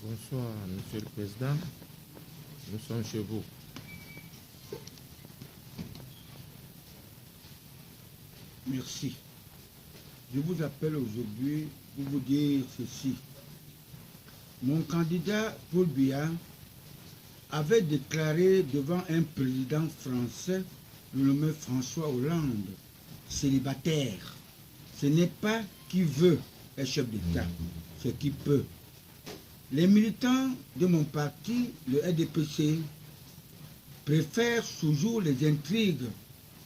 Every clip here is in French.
Bonsoir, Monsieur le Président. Nous sommes chez vous. Merci. Je vous appelle aujourd'hui pour vous dire ceci. Mon candidat Paul Biya avait déclaré devant un président français, le nommé François Hollande, célibataire. Ce n'est pas qui veut être chef d'État, c'est qui peut. Les militants de mon parti, le RDPC, préfèrent toujours les intrigues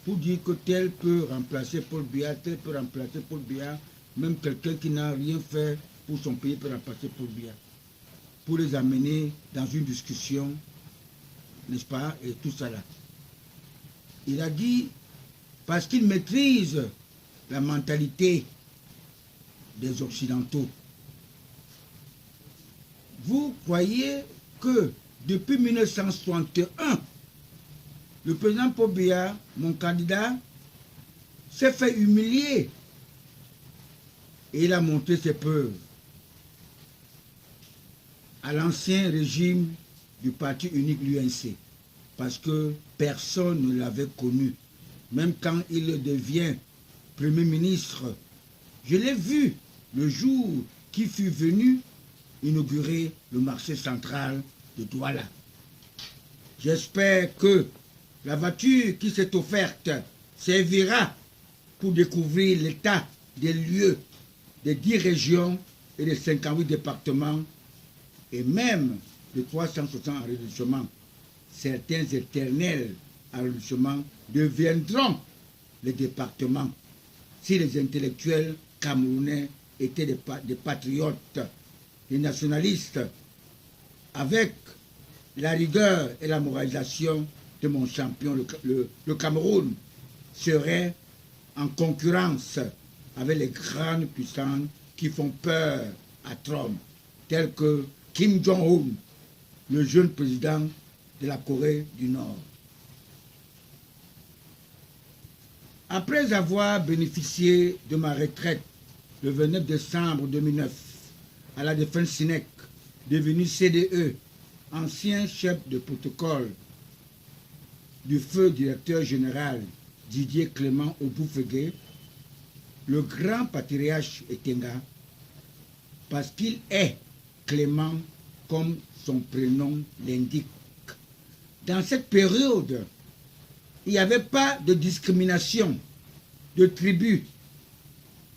pour dire que tel peut remplacer Paul Biya, tel peut remplacer Paul Biya, même quelqu'un qui n'a rien fait pour son pays peut remplacer Paul Biya, pour les amener dans une discussion, n'est-ce pas, et tout ça là. Il a dit, parce qu'il maîtrise la mentalité des Occidentaux. Vous croyez que depuis 1961, le président Paul Biya, mon candidat, s'est fait humilier et il a montré ses preuves à l'ancien régime du parti unique l'UNC, parce que personne ne l'avait connu. Même quand il devient Premier ministre, je l'ai vu le jour qui fut venu inaugurer le marché central de Douala. J'espère que la voiture qui s'est offerte servira pour découvrir l'état des lieux des 10 régions et des 58 départements et même de 360 arrondissements. Certains éternels arrondissements deviendront les départements si les intellectuels camerounais étaient des patriotes, des nationalistes, avec la rigueur et la moralisation de mon champion, le Cameroun, serait en concurrence avec les grandes puissances qui font peur à Trump, tels que Kim Jong-un, le jeune président de la Corée du Nord. Après avoir bénéficié de ma retraite le 29 décembre 2009 à la Défense Sinec, devenu CDE, ancien chef de protocole du feu directeur général Didier Clément Oboufégué, le grand patriarche Etenga, parce qu'il est Clément comme son prénom l'indique. Dans cette période, il n'y avait pas de discrimination de tribu.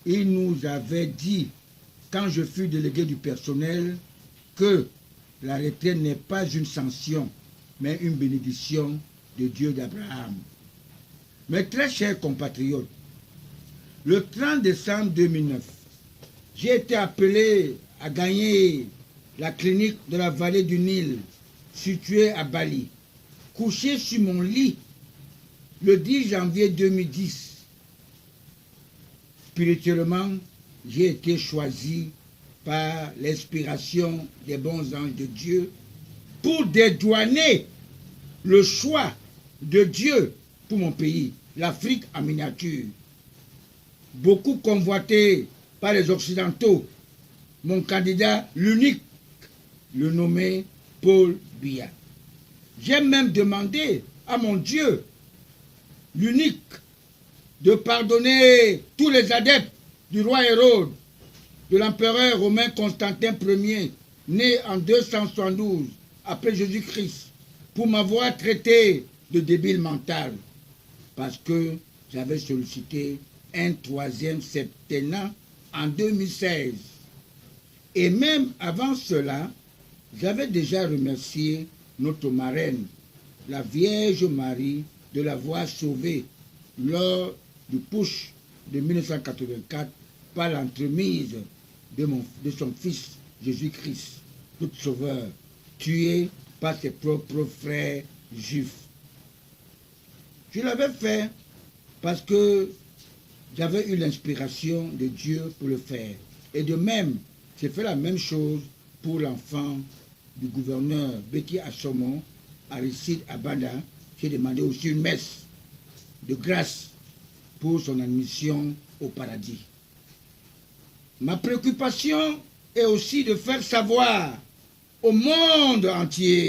Il nous avait dit, quand je fus délégué du personnel, que la retraite n'est pas une sanction, mais une bénédiction de Dieu d'Abraham. Mes très chers compatriotes, le 30 décembre 2009, j'ai été appelé à gagner la clinique de la vallée du Nil, située à Bali. Couché sur mon lit le 10 janvier 2010, spirituellement, j'ai été choisi par l'inspiration des bons anges de Dieu pour dédouaner le choix de Dieu pour mon pays, l'Afrique en miniature. Beaucoup convoité par les Occidentaux, mon candidat, l'unique, le nommé Paul Biya. J'ai même demandé à mon Dieu, l'unique, de pardonner tous les adeptes du roi Hérode, de l'empereur romain Constantin Ier, né en 272 après Jésus-Christ, pour m'avoir traité de débile mental, parce que j'avais sollicité un 3e septennat en 2016. Et même avant cela, j'avais déjà remercié notre marraine, la Vierge Marie, de l'avoir sauvée lors du putsch de 1984 par l'entremise de son fils Jésus-Christ, tout sauveur, tué par ses propres frères juifs. Je l'avais fait parce que j'avais eu l'inspiration de Dieu pour le faire. Et de même, j'ai fait la même chose pour l'enfant du gouverneur Betty Assomon, Aristide Abanda. J'ai demandé aussi une messe de grâce pour son admission au paradis. Ma préoccupation est aussi de faire savoir au monde entier.